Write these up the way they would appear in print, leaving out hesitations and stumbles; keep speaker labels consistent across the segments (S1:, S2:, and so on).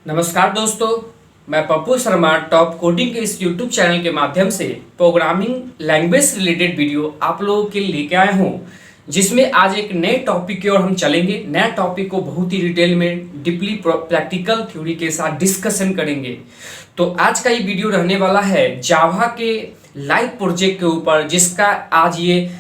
S1: नमस्कार दोस्तों, मैं पप्पू शर्मा टॉप कोडिंग के इस यूट्यूब चैनल के माध्यम से प्रोग्रामिंग लैंग्वेज से रिलेटेड वीडियो आप लोगों के लिए लेके आया हूँ, जिसमें आज एक नए टॉपिक की ओर हम चलेंगे। नया टॉपिक को बहुत ही डिटेल में डीपली प्रैक्टिकल थ्योरी के साथ डिस्कशन करेंगे। तो आज का ये वीडियो रहने वाला है जावा के लाइव प्रोजेक्ट के ऊपर, जिसका आज ये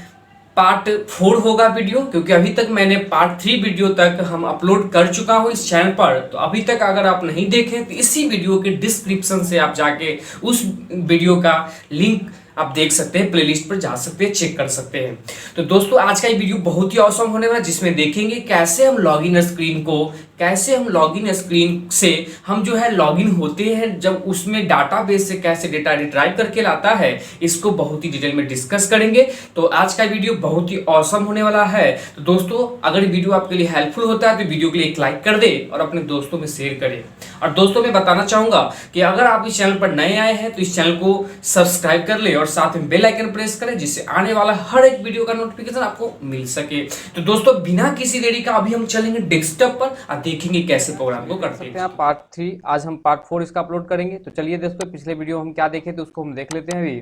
S1: पार्ट 4 होगा वीडियो, क्योंकि अभी तक मैंने पार्ट 3 वीडियो तक हम अपलोड कर चुका हूँ इस चैनल पर। तो अभी तक अगर आप नहीं देखें तो इसी वीडियो के डिस्क्रिप्शन से आप जाके उस वीडियो का लिंक आप देख सकते हैं, प्लेलिस्ट पर जा सकते हैं, चेक कर सकते हैं। तो दोस्तों आज का ये वीडियो बहुत ही ऑसम होने वाला है, जिसमें देखेंगे कैसे हम लॉगिन स्क्रीन को, कैसे हम लॉगिन स्क्रीन से हम जो है लॉगिन होते हैं, जब उसमें डाटाबेस से कैसे डेटा रिट्राइव करके लाता है, इसको बहुत ही डिटेल में डिस्कस करेंगे। तो आज का वीडियो बहुत ही ऑसम होने वाला है। तो दोस्तों अगर वीडियो आपके लिए हेल्पफुल होता है तो वीडियो के लिए एक लाइक कर दे और अपने दोस्तों में शेयर करें। और दोस्तों मैं बताना चाहूंगा कि अगर आप इस चैनल पर नए आए हैं तो इस चैनल को सब्सक्राइब कर ले और साथ में बेल आइकन प्रेस करें, जिससे आने वाला हर एक वीडियो का नोटिफिकेशन आपको मिल सके। तो दोस्तों बिना किसी देरी का अभी हम चलेंगे डेस्कटॉप पर और देखेंगे कैसे प्रोग्राम को करते हैं।
S2: पार्ट 3 आज हम पार्ट 4 इसका अपलोड करेंगे। तो चलिए दोस्तों पिछले वीडियो हम क्या देखे थे उसको हम देख लेते हैं अभी।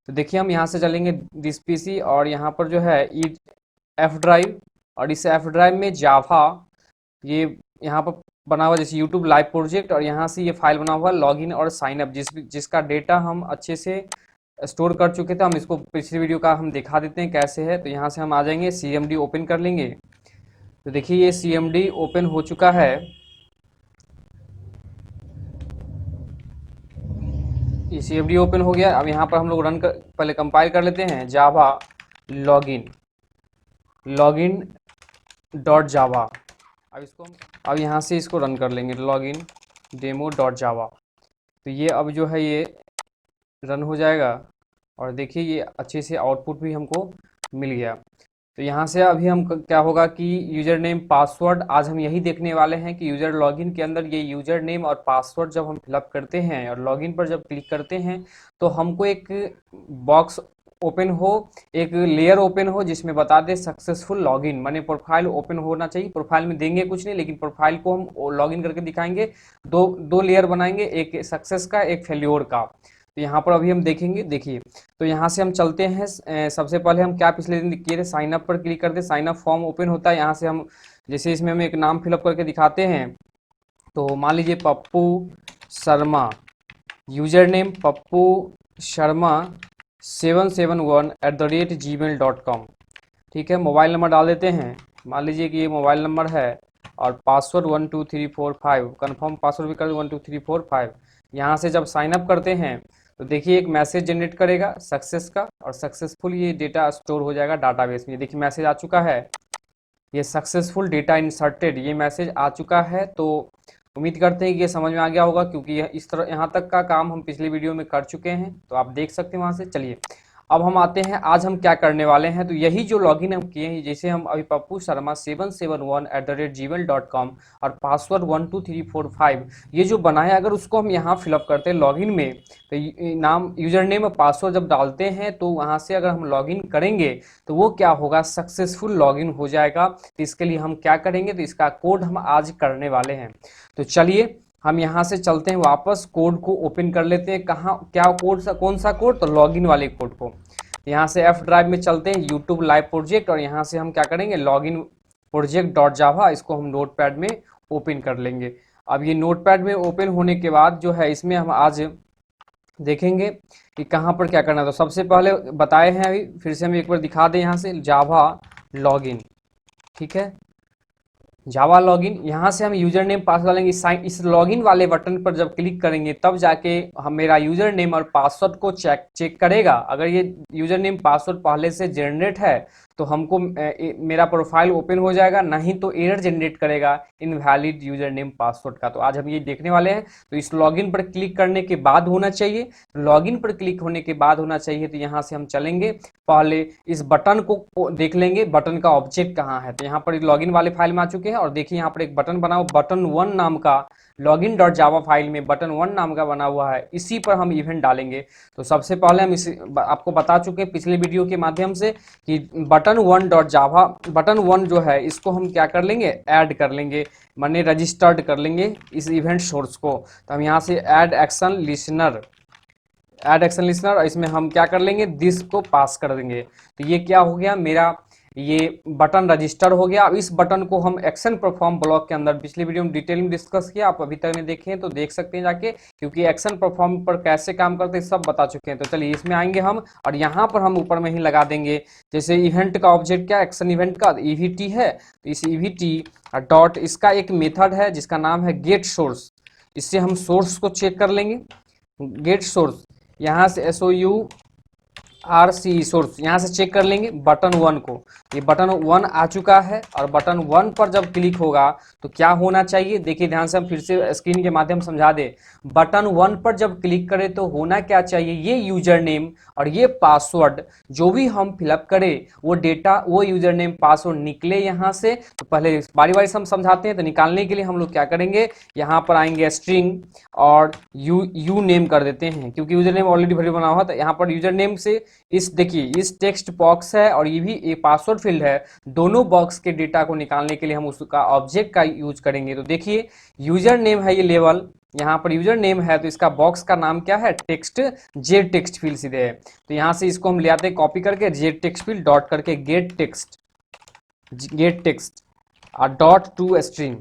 S2: तो देखिए हम यहाँ से चलेंगे दिस पीसी और यहाँ पर जो है एफ ड्राइव, और इस एफ ड्राइव में जावा ये यहाँ पर बना हुआ जैसे यूट्यूब लाइव प्रोजेक्ट, और यहाँ से ये फाइल बना हुआ लॉगिन और साइन अप, जिसका डेटा हम अच्छे से स्टोर कर चुके थे। हम इसको पिछली वीडियो का हम दिखा देते हैं कैसे है। तो यहाँ से हम आ जाएंगे, CMD ओपन कर लेंगे। तो देखिए ये CMD ओपन हो चुका है। ये CMD ओपन हो गया। अब यहाँ पर हम लोग रन कर, पहले कंपाइल कर लेते हैं जावा लॉगिन डॉट जावा। अब यहाँ से इसको रन कर लेंगे लॉगिन डेमो डॉट जावा। तो ये अब जो है ये रन हो जाएगा और देखिए ये अच्छे से आउटपुट भी हमको मिल गया। तो यहाँ से अभी हम क्या होगा कि यूज़र नेम पासवर्ड आज हम यही देखने वाले हैं कि यूज़र लॉगिन के अंदर ये यूज़र नेम और पासवर्ड जब हम फिलअप करते हैं और लॉगिन पर जब क्लिक करते हैं तो हमको एक बॉक्स ओपन हो, एक लेयर ओपन हो जिसमें बता दे सक्सेसफुल लॉगिन, माने प्रोफाइल ओपन होना चाहिए। प्रोफाइल में देंगे कुछ नहीं, लेकिन प्रोफाइल को हम लॉगिन करके दिखाएंगे। दो लेयर बनाएंगे, एक सक्सेस का एक फेल्योर का। तो यहाँ पर अभी हम देखेंगे। देखिए तो यहाँ से हम चलते हैं। सबसे पहले हम क्या पिछले दिन किए थे, साइन अप पर क्लिक करते, साइन अप फॉर्म ओपन होता है। यहाँ से हम जैसे इसमें हम एक नाम फिलअप करके दिखाते हैं। तो मान लीजिए Pappu Sharma, user name Pappu Sharma 771@gmail.com। ठीक है, मोबाइल नंबर डाल देते हैं। मान लीजिए कि ये मोबाइल नंबर है और पासवर्ड 12345, कन्फर्म पासवर्ड भी कर 12345। यहाँ से जब साइन अप करते हैं तो देखिए एक मैसेज जनरेट करेगा सक्सेस का, और सक्सेसफुल ये डेटा स्टोर हो जाएगा डाटाबेस में। देखिए मैसेज आ चुका है, ये सक्सेसफुल डेटा इंसर्टेड, ये मैसेज आ चुका है। तो उम्मीद करते हैं कि ये समझ में आ गया होगा, क्योंकि यह इस तरह यहाँ तक का काम हम पिछले वीडियो में कर चुके हैं, तो आप देख सकते हैं वहाँ से। चलिए अब हम आते हैं, आज हम क्या करने वाले हैं। तो यही जो लॉगिन हम किए हैं, जैसे हम अभी पप्पू शर्मा 771@gmail.com और पासवर्ड 12345 ये जो बनाया, अगर उसको हम यहाँ फिलअप करते हैं लॉगिन में, तो नाम यूजर नेम और पासवर्ड जब डालते हैं तो वहाँ से अगर हम लॉगिन करेंगे तो वो क्या होगा, सक्सेसफुल लॉगिन हो जाएगा। तो इसके लिए हम क्या करेंगे, तो इसका कोड हम आज करने वाले हैं। तो चलिए हम यहाँ से चलते हैं वापस, कोड को ओपन कर लेते हैं। कहाँ क्या कोड सा, कौन सा कोड, तो लॉगिन वाले कोड को। यहाँ से एफ ड्राइव में चलते हैं, यूट्यूब लाइव प्रोजेक्ट, और यहाँ से हम क्या करेंगे, लॉगिन प्रोजेक्ट डॉट जावा, इसको हम नोटपैड में ओपन कर लेंगे। अब ये नोटपैड में ओपन होने के बाद जो है इसमें हम आज देखेंगे कि कहाँ पर क्या करना है। तो सबसे पहले बताए हैं, अभी फिर से हम एक बार दिखा दें, यहाँ से जावा लॉगिन, ठीक है, जावा लॉगिन। यहाँ से हम यूजर नेम पासवर्ड डालेंगे। इस लॉगिन वाले बटन पर जब क्लिक करेंगे तब जाके हम मेरा यूजर नेम और पासवर्ड को चेक करेगा। अगर ये यूजर नेम पासवर्ड पहले से जनरेट है तो हमको मेरा प्रोफाइल ओपन हो जाएगा, नहीं तो एरर जनरेट करेगा इनवैलिड यूजर नेम पासवर्ड का। तो आज हम ये देखने वाले हैं। तो इस लॉगिन पर क्लिक करने के बाद होना चाहिए, लॉगिन पर क्लिक होने के बाद होना चाहिए। तो यहाँ से हम चलेंगे, पहले इस बटन को देख लेंगे, बटन का ऑब्जेक्ट कहाँ है। तो यहाँ पर लॉगिन वाले फाइल में आ चुके हैं। हैं और देखिए यहाँ पर एक बटन बना हुआ, बटन 1 नाम का लॉगिन डॉट जावा फाइल में बटन 1 नाम का बना हुआ है, इसी पर हम इवेंट डालेंगे। तो सबसे पहले हम इस आपको बता चुके हैं पिछले वीडियो के माध्यम से कि बटन 1 डॉट जावा, बटन 1 जो है इसको हम क्या कर लेंगे, ऐड कर लेंगे, माने रजिस्टर्ड कर लेंगे इस इवेंट सोर्स को। तो हम यहाँ से add action listener, add action listener, इसमें हम क्या कर लेंगे, दिस को पास कर देंगे। तो ये क्या हो गया, मेरा ये बटन रजिस्टर हो गया। अब इस बटन को हम एक्शन परफॉर्म ब्लॉक के अंदर पिछले वीडियो में डिटेल में डिस्कस किया, आप अभी तक नहीं देखे हैं तो देख सकते हैं जाके, क्योंकि एक्शन परफॉर्म पर कैसे काम करते हैं सब बता चुके हैं। तो चलिए इसमें आएंगे हम और यहाँ पर हम ऊपर में ही लगा देंगे, जैसे इवेंट का ऑब्जेक्ट क्या, एक्शन इवेंट का ईवीटी है, तो इस ईवीटी डॉट इसका एक मेथड है जिसका नाम है गेट सोर्स, इससे हम सोर्स को चेक कर लेंगे। गेट सोर्स यहाँ से SOURC सोर्स यहाँ से चेक कर लेंगे बटन 1 को। ये बटन 1 आ चुका है और बटन 1 पर जब क्लिक होगा तो क्या होना चाहिए, देखिए ध्यान से हम फिर से स्क्रीन के माध्यम समझा दे। बटन 1 पर जब क्लिक करें तो होना क्या चाहिए, ये यूजर नेम और ये पासवर्ड जो भी हम फिलअप करें वो डेटा, वो यूजर नेम पासवर्ड निकले यहाँ से। तो पहले बारी बारी से हम समझाते हैं। तो निकालने के लिए हम लोग क्या करेंगे, यहाँ पर आएंगे स्ट्रिंग और यू नेम कर देते हैं, क्योंकि यूजर नेम ऑलरेडी भरी बना हुआ। तो यहाँ पर यूजर नेम से इस देखिए इस टेक्स्ट बॉक्स है और ये भी एक पासवर्ड फील्ड है, दोनों बॉक्स के डेटा को निकालने के लिए हम उसका ऑब्जेक्ट का यूज करेंगे। तो देखिए यूजर नेम है ये लेवल, यहाँ पर यूजर नेम है तो इसका बॉक्स का नाम क्या है, टेक्स्ट, जे टेक्स्ट फील्ड सीधे है। तो यहाँ से इसको हम ले आते हैं कॉपी करके, जे टेक्स्ट फील्ड डॉट करके गेट टेक्स्ट और डॉट टू स्ट्रिंग।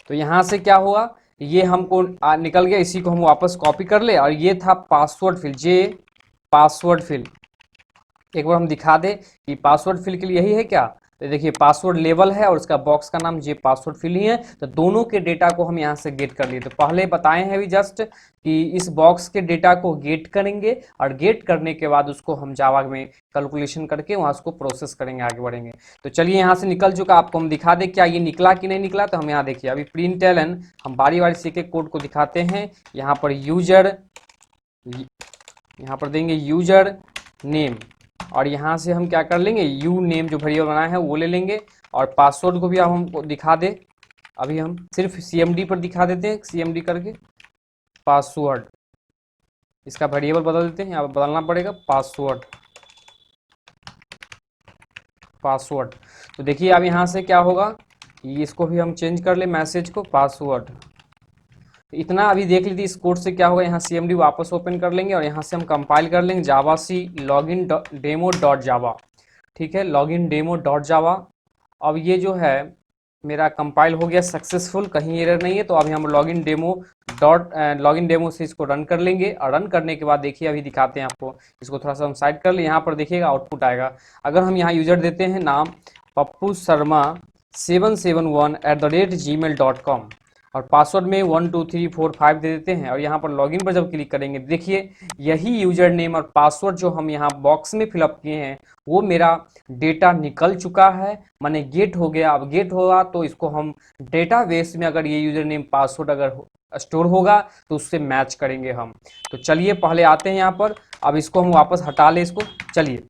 S2: तो यहाँ से क्या हुआ, ये हमको निकल गया, इसी को हम वापस कॉपी कर ले और ये था पासवर्ड फील्ड, जे पासवर्ड फील्ड। एक बार हम दिखा दे कि पासवर्ड फील्ड के लिए यही है क्या, तो देखिए पासवर्ड लेवल है और इसका बॉक्स का नाम जे पासवर्ड फील्ड ही है। तो दोनों के डेटा को हम यहाँ से गेट कर लिए। तो पहले बताए हैं अभी जस्ट कि इस बॉक्स के डेटा को गेट करेंगे और गेट करने के बाद उसको हम जावा में कैलकुलेशन करके वहाँ उसको प्रोसेस करेंगे, आगे बढ़ेंगे। तो चलिए यहाँ से निकल चुका, आपको हम दिखा दे क्या ये निकला कि नहीं निकला। तो हम यहाँ देखिए अभी println हम बारी बारी से एक कोड को दिखाते हैं। यहाँ पर यूजर, यहाँ पर देंगे यूजर नेम और यहाँ से हम क्या कर लेंगे, यू नेम जो वेरिएबल बनाया है वो ले लेंगे और पासवर्ड को भी अब हमको दिखा दे। अभी हम सिर्फ CMD पर दिखा देते हैं, CMD करके पासवर्ड, इसका वेरिएबल बदल देते हैं, यहाँ पर बदलना पड़ेगा पासवर्ड। तो देखिए अब यहाँ से क्या होगा, इसको भी हम चेंज कर ले, मैसेज को पासवर्ड। इतना अभी देख लीजिए इस कोड से क्या होगा, यहाँ CMD वापस ओपन कर लेंगे और यहाँ से हम कंपाइल कर लेंगे javac login demo dot Java, ठीक है, लॉगिन डेमो डॉट जावा। अब ये जो है मेरा कंपाइल हो गया सक्सेसफुल, कहीं एरर नहीं है। तो अभी हम लॉगिन डेमो से इसको रन कर लेंगे और रन करने के बाद देखिए अभी दिखाते हैं आपको। इसको थोड़ा सा हम साइड कर ले, यहाँ पर देखिएगा आउटपुट आएगा। अगर हम यहाँ यूजर देते हैं नाम पप्पू शर्मा 771@gmail.com और पासवर्ड में 1 2 3 4 5 दे देते हैं और यहाँ पर लॉगिन पर जब क्लिक करेंगे देखिए यही यूजर नेम और पासवर्ड जो हम यहाँ बॉक्स में फिलअप किए हैं वो मेरा डेटा निकल चुका है, माने गेट हो गया। अब गेट होगा तो इसको हम डेटाबेस में अगर ये यूजर नेम पासवर्ड अगर स्टोर होगा तो उससे मैच करेंगे हम। तो चलिए पहले आते हैं यहाँ पर, अब इसको हम वापस हटा ले इसको। चलिए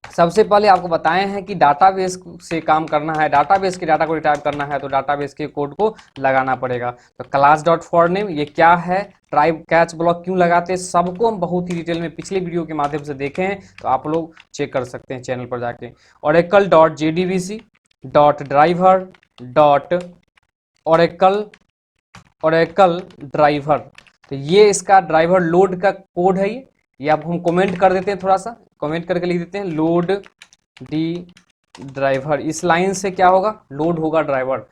S2: सबसे पहले आपको बताए हैं कि डाटाबेस से काम करना है, डाटाबेस के डाटा को रिट्राइव करना है तो डाटाबेस के कोड को लगाना पड़ेगा। तो क्लास डॉट फॉर नेम ये क्या है, ट्राइव कैच ब्लॉक क्यों लगाते हैं, सबको हम बहुत ही डिटेल में पिछले वीडियो के माध्यम से देखे हैं, तो आप लोग चेक कर सकते हैं चैनल पर जाके। Oracle dot JDBC dot driver dot Oracle driver, तो ये इसका ड्राइवर लोड का कोड है। ये अब हम कमेंट कर देते हैं, थोड़ा सा कमेंट करके लिख देते हैं लोड डी ड्राइवर। इस लाइन से क्या होगा, लोड होगा ड्राइवर।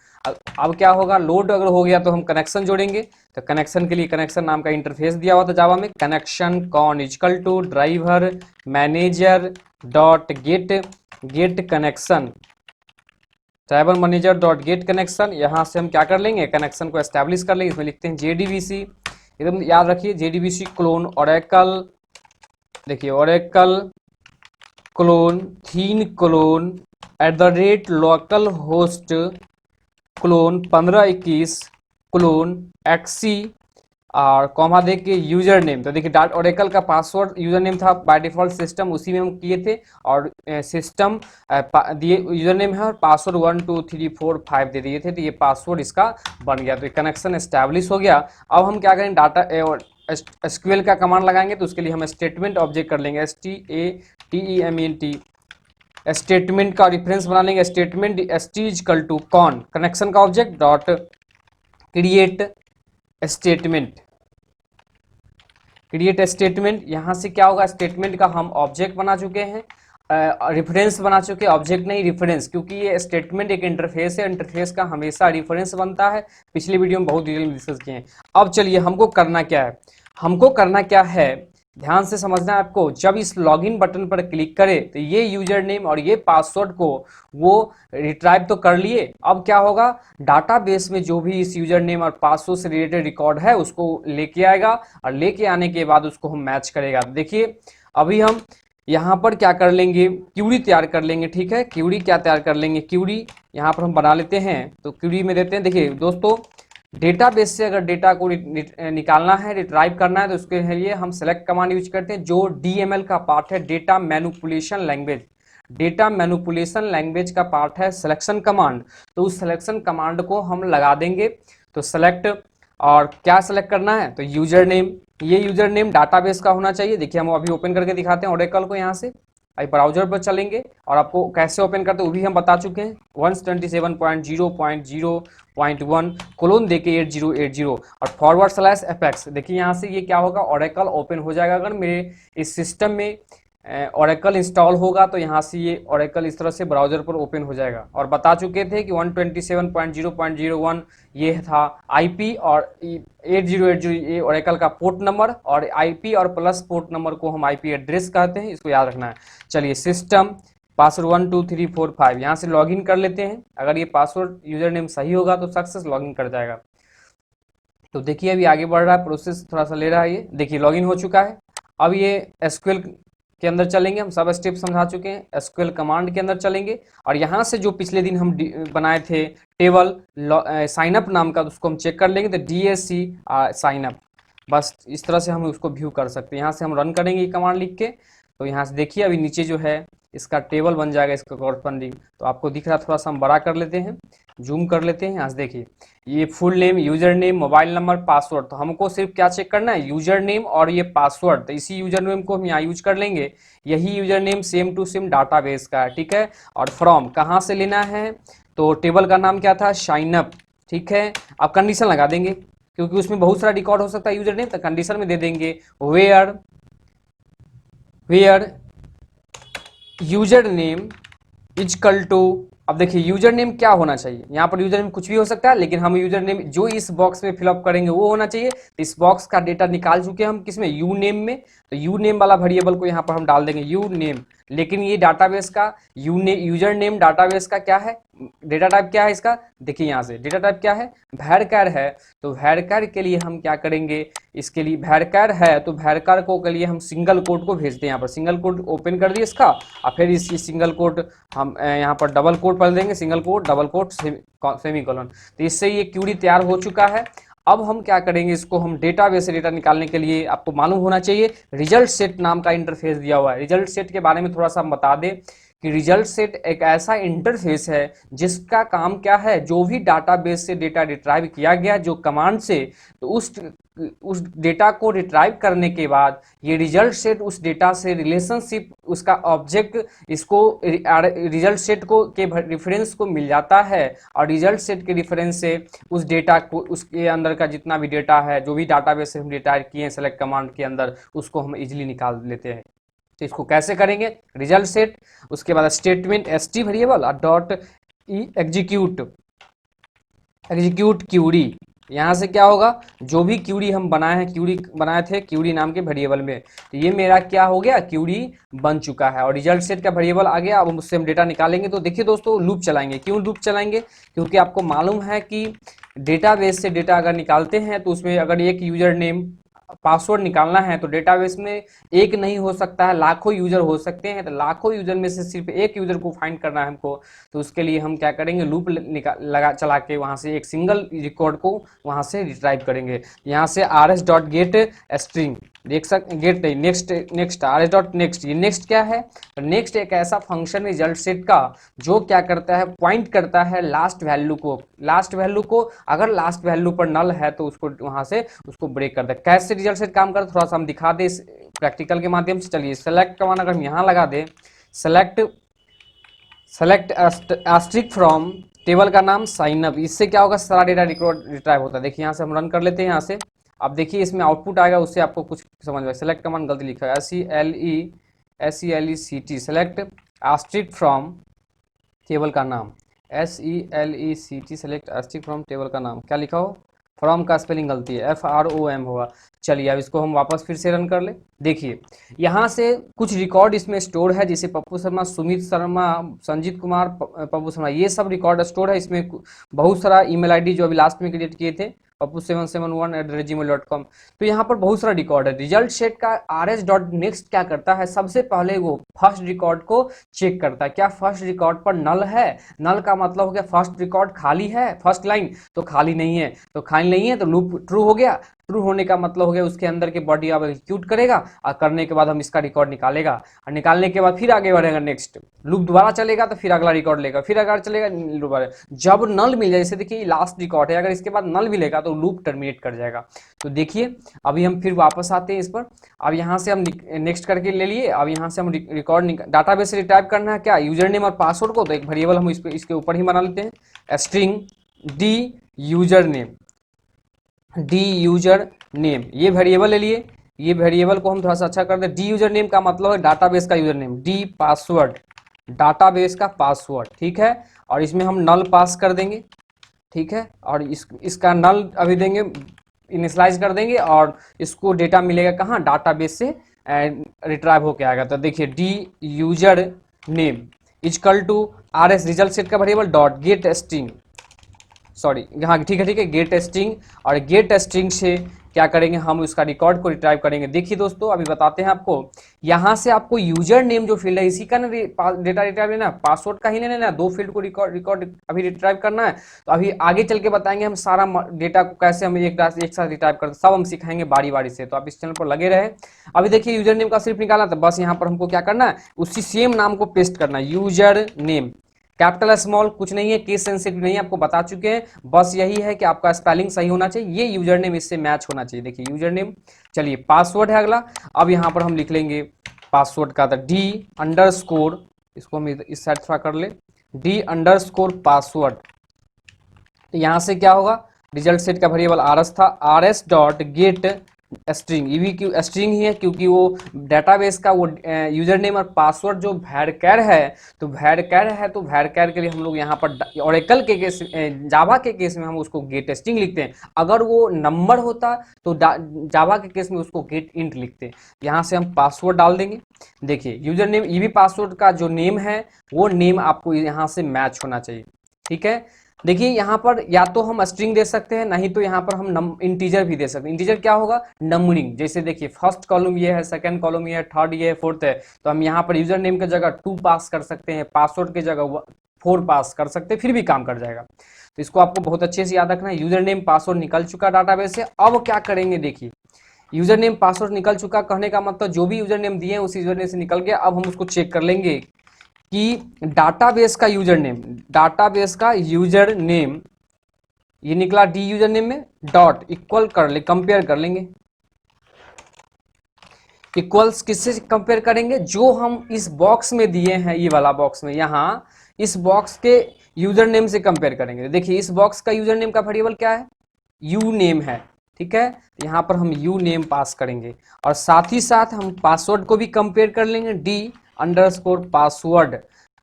S2: अब क्या होगा, लोड अगर हो गया तो हम कनेक्शन जोड़ेंगे। तो कनेक्शन के लिए कनेक्शन नाम का इंटरफेस दिया हुआ था जावा में, connection con equal to driver manager dot get connection, driver manager dot get connection. यहाँ से हम क्या कर लेंगे, कनेक्शन को एस्टैब्लिश कर लेंगे। इसमें लिखते हैं JDBC, एकदम याद रखिए JDBC क्लोन ओरेकल, देखिए Oracle colon thin colon @ local host colon 1521 colon XC और कॉमा दे के यूजर नेम, तो देखिए डाट ओरेकल का पासवर्ड यूजर नेम था बाय डिफॉल्ट सिस्टम, उसी में हम किए थे, और सिस्टम दिए यूजर नेम है और पासवर्ड 1 2 3 4 5 दे दिए थे, तो ये पासवर्ड इसका बन गया, तो कनेक्शन एस्टैब्लिश हो गया। अब हम क्या करें, डाटा एसक्यूएल का कमांड लगाएंगे, तो उसके लिए हम स्टेटमेंट ऑब्जेक्ट कर लेंगे, STATEMENT, स्टेटमेंट का रेफरेंस बना लेंगे, स्टेटमेंट ST = कॉन कनेक्शन का ऑब्जेक्ट डॉट क्रिएट स्टेटमेंट। यहाँ से क्या होगा, स्टेटमेंट का हम ऑब्जेक्ट बना चुके हैं, रेफरेंस बना चुके हैं, ऑब्जेक्ट नहीं रेफरेंस, क्योंकि ये स्टेटमेंट एक इंटरफेस है, इंटरफेस का हमेशा रेफरेंस बनता है, पिछली वीडियो में बहुत डिटेल में डिस्कस किए हैं। अब चलिए हमको करना क्या है, ध्यान से समझना है आपको। जब इस लॉगिन बटन पर क्लिक करें तो ये यूजर नेम और ये पासवर्ड को वो रिट्राइव तो कर लिए, अब क्या होगा, डाटाबेस में जो भी इस यूजर नेम और पासवर्ड से रिलेटेड रिकॉर्ड है उसको लेके आएगा, और लेके आने के बाद उसको हम मैच करेगा। देखिए अभी हम यहाँ पर क्या कर लेंगे, क्यूरी तैयार कर लेंगे, ठीक है। क्यूरी क्या तैयार कर लेंगे, क्यूरी यहाँ पर हम बना लेते हैं, तो क्यूरी में देते हैं, देखिए दोस्तों डेटाबेस से अगर डेटा को निकालना है, रिट्राइव करना है, तो उसके लिए हम सेलेक्ट कमांड यूज करते हैं, जो डीएमएल का पार्ट है, data manipulation language. Data manipulation language का पार्ट है सिलेक्शन कमांड, तो उस सिलेक्शन कमांड को हम लगा देंगे। तो सेलेक्ट, और क्या सेलेक्ट करना है, तो यूजर नेम, ये यूजर नेम डाटाबेस का होना चाहिए। देखिए हम अभी ओपन करके दिखाते हैं ओरेकल को, यहाँ से आई ब्राउजर पर चलेंगे, और आपको कैसे ओपन करते हैं वो भी हम बता चुके हैं। 127.0.0.1 देके 8080 और /fx, देखिए यहाँ से ये क्या होगा, ओरेकल ओपन हो जाएगा। अगर मेरे इस सिस्टम में ओरेकल इंस्टॉल होगा तो यहाँ से ये ओरेकल इस तरह से ब्राउजर पर ओपन हो जाएगा। और बता चुके थे कि 127.0.0.1 ये था आईपी, और 8080 ये ओरेकल का पोर्ट नंबर, और आईपी और प्लस पोर्ट नंबर को हम आईपी एड्रेस कहते हैं, इसको याद रखना है। चलिए सिस्टम पासवर्ड 1 2 3 4 5 यहाँ से लॉगिन कर लेते हैं। अगर ये पासवर्ड यूजर नेम सही होगा तो सक्सेस लॉगिन कर जाएगा। तो देखिए अभी आगे बढ़ रहा है, प्रोसेस थोड़ा सा ले रहा है, ये देखिए लॉगिन हो चुका है। अब ये एसक्यूएल के अंदर चलेंगे, हम सब स्टेप समझा चुके हैं, एसक्यूएल कमांड के अंदर चलेंगे, और यहाँ से जो पिछले दिन हम बनाए थे टेबल साइनअप नाम का, उसको हम चेक कर लेंगे, तो DSC साइनअप, बस इस तरह से हम उसको व्यू कर सकते हैं। यहाँ से हम रन करेंगे ये कमांड लिख के, तो यहाँ से देखिए अभी नीचे जो है इसका टेबल बन जाएगा, इसका कॉरस्पॉन्डिंग, तो आपको दिख रहा है, थोड़ा सा हम बड़ा कर लेते हैं, जूम कर लेते हैं। यहाँ से देखिए ये full name, user name, mobile number, password, तो हमको सिर्फ क्या चेक करना है, यूजर नेम और ये पासवर्ड, तो इसी यूजर नेम को हम यहाँ यूज कर लेंगे। यही user name same to same database का है, ठीक है। और फ्रॉम कहाँ से लेना है, तो टेबल का नाम क्या था, साइनअप, ठीक है। अब कंडीशन लगा देंगे, क्योंकि उसमें बहुत सारा रिकॉर्ड हो सकता है यूजर नेम, तो कंडीशन में दे देंगे where user name is equal to, अब देखिए यूजर नेम क्या होना चाहिए, यहाँ पर यूजर नेम कुछ भी हो सकता है, लेकिन हम यूजर नेम जो इस बॉक्स में फिलअप करेंगे वो होना चाहिए। इस बॉक्स का डेटा निकाल चुके हैं हम किसमें, यू नेम में, तो यू नेम वाला वेरिएबल को यहाँ पर हम डाल देंगे यू नेम। लेकिन ये डाटाबेस का यूजर नेम डाटाबेस का क्या है, डेटा टाइप क्या है इसका, देखिए यहाँ से डेटा टाइप क्या है, varchar है, तो varchar के लिए हम क्या करेंगे, इसके लिए varchar है तो varchar को के लिए हम सिंगल कोट को भेजते हैं। यहाँ पर सिंगल कोट ओपन कर दिए इसका, और फिर इस सिंगल कोट हम यहाँ पर डबल कोट पढ़ देंगे, single quote double quote semicolon, तो इससे ये क्यूरी तैयार हो चुका है। अब हम क्या करेंगे, इसको हम डेटाबेस से डेटा निकालने के लिए आपको मालूम होना चाहिए रिजल्ट सेट नाम का इंटरफेस दिया हुआ है। रिजल्ट सेट के बारे में थोड़ा सा हम बता दें कि रिजल्ट सेट एक ऐसा इंटरफेस है जिसका काम क्या है, जो भी डाटाबेस से डेटा रिट्राइव किया गया जो कमांड से, तो उस डेटा को रिट्राइव करने के बाद ये रिजल्ट सेट उस डेटा से रिलेशनशिप, उसका ऑब्जेक्ट इसको रिजल्ट सेट को के रेफरेंस को मिल जाता है, और रिजल्ट सेट के रेफरेंस से उस डेटा को, उसके अंदर का जितना भी डेटा है, जो भी डाटाबेस से हम डेटा किए हैं सेलेक्ट कमांड के अंदर, उसको हम इजीली निकाल लेते हैं। तो इसको कैसे करेंगे, रिजल्ट सेट, उसके बाद स्टेटमेंट ST वेरिएबल और डॉट एग्जीक्यूट क्यूरी। यहाँ से क्या होगा, जो भी क्यूरी हम बनाए थे क्यूरी नाम के वेरिएबल में, तो ये मेरा क्या हो गया, क्यूरी बन चुका है, और रिजल्ट सेट का वेरिएबल आ गया। अब उससे हम डेटा निकालेंगे, तो देखिए दोस्तों लूप चलाएंगे। क्यों लूप चलाएंगे, क्योंकि आपको मालूम है कि डेटाबेस से डेटा अगर निकालते हैं तो उसमें अगर एक यूजर नेम पासवर्ड निकालना है तो डेटाबेस में एक नहीं हो सकता है, लाखों यूजर हो सकते हैं, तो लाखों यूजर में से सिर्फ एक यूजर को फाइंड करना है हमको। तो उसके लिए हम क्या करेंगे, लूप लगा चला के वहां से एक सिंगल रिकॉर्ड को वहां से रिट्राइव करेंगे। यहाँ से rs.get स्ट्रिंग देख सकते, गेट नहीं, नेक्स्ट नेक्स्ट rs.next, ये नेक्स्ट क्या है, तो नेक्स्ट एक ऐसा फंक्शन रिजल्ट सेट का जो क्या करता है, पॉइंट करता है लास्ट वैल्यू को। लास्ट वैल्यू को अगर लास्ट वैल्यू पर नल है तो उसको वहां से उसको ब्रेक करता है। कैसे रिजल्ट सेट काम करता है थोड़ा सा हम दिखा दे प्रैक्टिकल के माध्यम से। चलिए सेलेक्ट का मान अगर हम यहाँ लगा दे, सेलेक्ट एस्ट्रिक फ्रॉम टेबल का नाम साइन अप, इससे क्या होगा, सारा डेटा रिट्राइव होता है। देखिए यहाँ से हम रन कर लेते हैं यहाँ से। अब देखिए इसमें आउटपुट आएगा, उससे आपको कुछ समझ में। सेलेक्ट कमांड गलती लिखा है, SELECT, select asterisk from table का नाम, SELECT, select asterisk from table का नाम, क्या लिखा हो, फ्रॉम का स्पेलिंग गलती है, FROM होगा। चलिए अब इसको हम वापस फिर से रन कर ले। देखिए यहाँ से कुछ रिकॉर्ड इसमें स्टोर है, जैसे पप्पू शर्मा, सुमित शर्मा, संजीत कुमार, पप्पू शर्मा, ये सब रिकॉर्ड स्टोर है। इसमें बहुत सारा ईमेल आईडी जो अभी लास्ट में क्रिएट किए थे, pappu771@gmail.com, तो यहाँ पर बहुत सारा रिकॉर्ड है। रिजल्ट सेट का rs.next क्या करता है, सबसे पहले वो फर्स्ट रिकॉर्ड को चेक करता है, क्या फर्स्ट रिकॉर्ड पर नल है। नल का मतलब हो गया फर्स्ट रिकॉर्ड खाली है, फर्स्ट लाइन तो खाली नहीं है, तो खाली नहीं है तो लूप ट्रू हो गया। ट्रू होने का मतलब हो गया उसके अंदर के बॉडी अब एग्जीक्यूट करेगा, और करने के बाद हम इसका रिकॉर्ड निकालेगा, और निकालने के बाद फिर आगे बढ़ेगा, नेक्स्ट लूप दोबारा चलेगा तो फिर अगला रिकॉर्ड लेगा, फिर अगर चलेगा दोबारा। जब नल मिल जाए, जैसे देखिए लास्ट रिकॉर्ड है, अगर इसके बाद नल मिलेगा तो लूप टर्मिनेट कर जाएगा। तो देखिए अभी हम फिर वापस आते हैं इस पर। अब यहाँ से हम नेक्स्ट करके ले लिए। अब यहाँ से हम रिकॉर्ड डाटाबेस से रिट्राइव करना है क्या, यूजर नेम और पासवर्ड को, तो एक वेरिएबल हम इसके ऊपर ही बना लेते हैं, स्ट्रिंग डी यूजर नेम, ये वेरिएबल ले लिए। ये वेरिएबल को हम थोड़ा सा अच्छा कर दे, डी यूजर नेम का मतलब है डाटाबेस का user name, D password database का पासवर्ड, ठीक है। और इसमें हम नल पास कर देंगे, ठीक है, और इसका नल अभी देंगे, इनिशियलाइज कर देंगे, और इसको डेटा मिलेगा कहाँ, डाटाबेस से रिट्राइव होके आएगा। तो देखिए D user name is equal to RS result set का variable dot get string, sorry हाँ ठीक है गेट स्ट्रिंग, और गेट स्ट्रिंग से क्या करेंगे, हम उसका रिकॉर्ड को रिट्राइव करेंगे। देखिए दोस्तों अभी बताते हैं आपको, यहाँ से आपको यूजर नेम जो फील्ड है इसी का ना डेटा रिट्राइव लेना, पासवर्ड का ही नहीं लेना, दो फील्ड को रिकॉर्ड अभी रिट्राइव करना है। तो अभी आगे चल के बताएंगे हम सारा डेटा को कैसे हम एक साथ रिट्राइव करते, सब हम सिखाएंगे बारी बारी से, तो आप इस चैनल पर लगे रहे। अभी देखिए यूजर नेम का सिर्फ निकालना था, बस यहाँ पर हमको क्या करना है, उसी सेम नाम को पेस्ट करना है, यूजर नेम, कैपिटल स्मॉल कुछ नहीं है, केस सेंसिटिव नहीं है, आपको बता चुके हैं। बस यही है कि आपका स्पेलिंग सही होना चाहिए, ये यूजर नेम इससे मैच होना चाहिए। देखिए यूजर नेम, चलिए पासवर्ड है अगला। अब यहाँ पर हम लिख लेंगे पासवर्ड का था D_, इसको हम इस साइड थोड़ा कर ले, D_पासवर्ड। तो यहाँ से क्या होगा, रिजल्ट सेट का वेरिएबल RS था, RS.get स्ट्रिंग, ये भी क्यों स्ट्रिंग ही है, क्योंकि वो डेटाबेस का वो यूजर नेम और पासवर्ड जो varchar है, तो varchar के लिए हम लोग यहाँ पर ओरेकल के केस, जावा के केस में हम उसको गेट स्ट्रिंग लिखते हैं। अगर वो नंबर होता तो जावा के केस में उसको गेट इंट लिखते हैं। यहाँ से हम पासवर्ड डाल देंगे। देखिए यूजर नेम, ये भी पासवर्ड का जो नेम है वो नेम आपको यहाँ से मैच होना चाहिए, ठीक है। देखिए यहाँ पर या तो हम स्ट्रिंग दे सकते हैं, नहीं तो यहाँ पर हम इंटीजर भी दे सकते हैं। इंटीजर क्या होगा, नंबरिंग, जैसे देखिए फर्स्ट कॉलम ये है, सेकंड कॉलम ये है, थर्ड ये है, फोर्थ है, तो हम यहाँ पर यूजर नेम की जगह 2 पास कर सकते हैं, पासवर्ड की जगह 4 पास कर सकते हैं, फिर भी काम कर जाएगा। तो इसको आपको बहुत अच्छे से याद रखना है। यूजर नेम पासवर्ड निकल चुका डाटाबेस से। अब क्या करेंगे, देखिए यूजर नेम पासवर्ड निकल चुका, कहने का मतलब जो भी यूजर नेम दिए हैं उस यूजर नेम से निकल गया। अब हम उसको चेक कर लेंगे कि डाटाबेस का यूजर नेम ये निकला डी यूजर नेम में, डॉट इक्वल कर ले, कंपेयर कर लेंगे। इक्वल्स किससे कंपेयर करेंगे, जो हम इस बॉक्स में दिए हैं, ये वाला बॉक्स में, यहाँ इस बॉक्स के यूजर नेम से कंपेयर करेंगे। देखिए इस बॉक्स का यूजर नेम का वेरिएबल क्या है, यू नेम है, ठीक है। यहाँ पर हम यू नेम पास करेंगे, और साथ ही साथ हम पासवर्ड को भी कंपेयर कर लेंगे, D_पासवर्ड।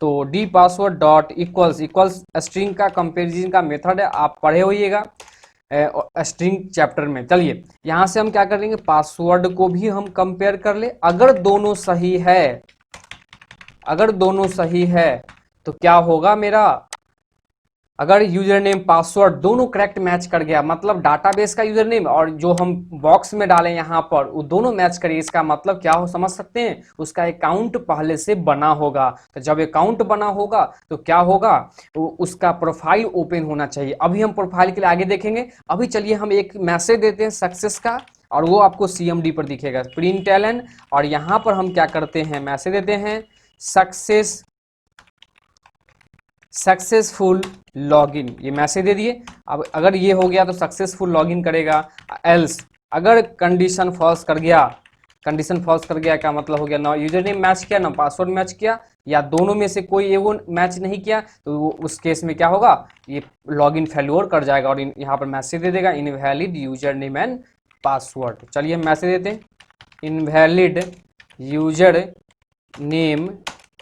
S2: तो D password dot equals string का कंपेरिजन का मेथड है, आप पढ़े होइएगा स्ट्रिंग चैप्टर में। चलिए यहाँ से हम क्या कर लेंगे, पासवर्ड को भी हम कंपेयर कर ले। अगर दोनों सही है तो क्या होगा मेरा, अगर यूजर नेम पासवर्ड दोनों करेक्ट मैच कर गया, मतलब डाटाबेस का यूजर नेम और जो हम बॉक्स में डालें यहाँ पर वो दोनों मैच करिए, इसका मतलब क्या हो समझ सकते हैं, उसका अकाउंट पहले से बना होगा। तो जब अकाउंट बना होगा तो क्या होगा, उसका प्रोफाइल ओपन होना चाहिए। अभी हम प्रोफाइल के लिए आगे देखेंगे। अभी चलिए हम एक मैसेज देते हैं सक्सेस का, और वो आपको CMD पर दिखेगा println, और यहाँ पर हम क्या करते हैं, मैसेज देते हैं सक्सेसफुल लॉगिन, ये मैसेज दे दिए। अब अगर ये हो गया तो सक्सेसफुल लॉगिन करेगा। एल्स अगर कंडीशन फॉल्स कर गया, कंडीशन फॉल्स कर गया क्या मतलब हो गया, ना यूजर नेम मैच किया ना पासवर्ड मैच किया, या दोनों में से कोई एगो मैच नहीं किया, तो उस केस में क्या होगा, ये लॉगिन फेल्योर कर जाएगा और यहाँ पर मैसेज दे देगा invalid user name and password. चलिए हम मैसेज देते हैं invalid user name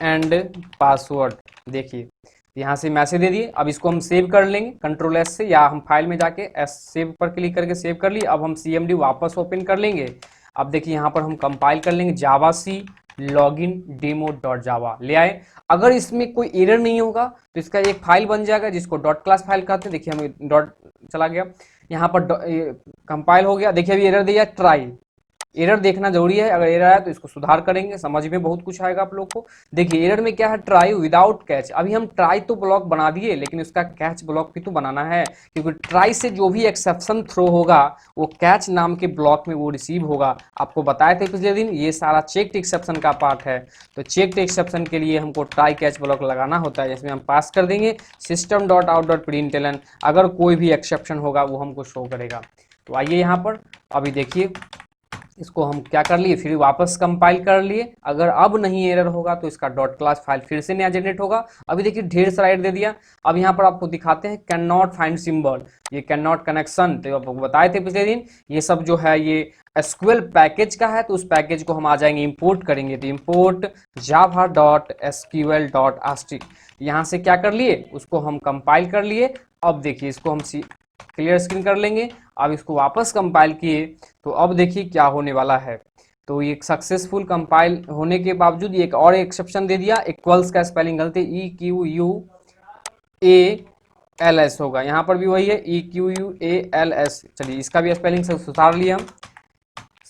S2: and password. देखिए यहाँ से मैसेज दे दिए। अब इसको हम सेव कर लेंगे Ctrl+S से, या हम फाइल में जाके एस सेव पर क्लिक करके सेव कर लिए। अब हम CMD वापस ओपन कर लेंगे। अब देखिए यहाँ पर हम कंपाइल कर लेंगे जावासी लॉगिन डेमो डॉट जावा ले आए। अगर इसमें कोई एरर नहीं होगा तो इसका एक फाइल बन जाएगा जिसको डॉट क्लास फाइल कहते हैं। देखिए हमें डॉट चला गया, यहाँ पर कंपाइल हो गया। देखिए अभी एरर दिया ट्राई, एरर देखना जरूरी है, अगर एरर आया तो इसको सुधार करेंगे, समझ में बहुत कुछ आएगा आप लोग को। देखिए एरर में क्या है, ट्राई विदाउट कैच। अभी हम ट्राई तो ब्लॉक बना दिए लेकिन उसका कैच ब्लॉक भी तो बनाना है, क्योंकि ट्राई से जो भी एक्सेप्शन थ्रो होगा वो कैच नाम के ब्लॉक में वो रिसीव होगा। आपको बताए थे पिछले दिन, ये सारा चेक्ड एक्सेप्शन का पार्ट है। तो चेक्ड एक्सेप्शन के लिए हमको ट्राई कैच ब्लॉक लगाना होता है, जिसमें हम पास कर देंगे system.out.println। अगर कोई भी एक्सेप्शन होगा वो हमको शो करेगा। तो आइए यहाँ पर अभी देखिए, इसको हम क्या कर लिए, फिर वापस कंपाइल कर लिए। अगर अब नहीं एरर होगा तो इसका डॉट क्लास फाइल फिर से नया जनरेट होगा। अभी देखिए ढेर सारा एरर दे दिया। अब यहाँ पर आपको दिखाते हैं कैन नॉट फाइंड सिंबल, ये कैन नॉट कनेक्शन। तो आपको बताए थे पिछले दिन, ये सब जो है ये एसक्यूएल पैकेज का है, तो उस पैकेज को हम आ जाएंगे इंपोर्ट करेंगे। तो इंपोर्ट java.sql.astri, यहाँ से क्या कर लिए, उसको हम कंपाइल कर लिए। अब देखिए इसको हम क्लियर स्क्रीन कर लेंगे। अब इसको वापस कंपाइल किए तो अब देखिए क्या होने वाला है। तो ये सक्सेसफुल कंपाइल होने के बावजूद एक और एक्सेप्शन दे दिया, इक्वल्स का स्पेलिंग गलती EQUALS होगा, यहाँ पर भी वही है EQUALS। चलिए इसका भी स्पेलिंग सब सुधार लिया हम।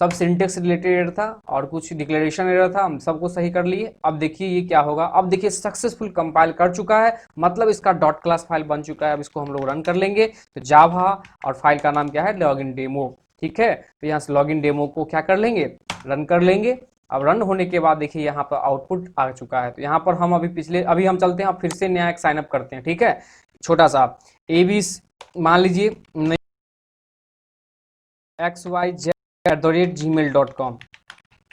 S2: सब सिंटेक्स रिलेटेड एरर था और कुछ डिक्लेरेशन एरर था, हम सबको सही कर लिए। अब देखिए ये क्या होगा, अब देखिए सक्सेसफुल कंपाइल कर चुका है, मतलब इसका डॉट क्लास फाइल बन चुका है। अब इसको हम लोग रन कर लेंगे। तो जावा और फाइल का नाम क्या है, लॉगिन डेमो। ठीक है, तो यहाँ से लॉगिन डेमो को क्या कर लेंगे, रन कर लेंगे। अब रन होने के बाद देखिए यहाँ पर आउटपुट आ चुका है। तो यहाँ पर हम अभी हम चलते हैं, फिर से नया एक साइनअप करते हैं। ठीक है, छोटा सा AB मान लीजिए xyz@gmail.com।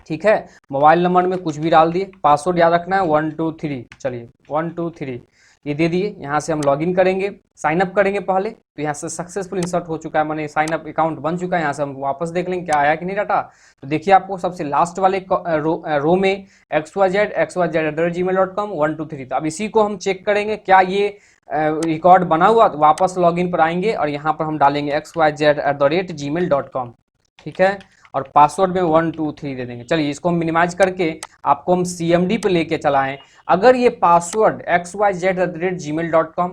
S2: ठीक है, मोबाइल नंबर में कुछ भी डाल दिए, पासवर्ड याद रखना है 123। चलिए 123 ये दे दिए। यहाँ से हम लॉगिन करेंगे, साइन अप करेंगे पहले। तो यहाँ से सक्सेसफुल इंसर्ट हो चुका है, मैंने साइन अप अकाउंट बन चुका है। यहाँ से हम वापस देख लेंगे क्या आया कि नहीं डाटा। तो देखिए आपको सबसे लास्ट वाले रो में xyz@gmail.com 123। तो अब इसी को हम चेक करेंगे क्या ये रिकॉर्ड बना हुआ। तो वापस लॉगिन पर आएंगे और यहाँ पर हम डालेंगे xyz@gmail.com। ठीक है, और पासवर्ड में 123 दे देंगे। चलिए इसको हम मिनिमाइज करके आपको हम CMD पे लेके चलाएं। अगर ये पासवर्ड xyz@gmail.com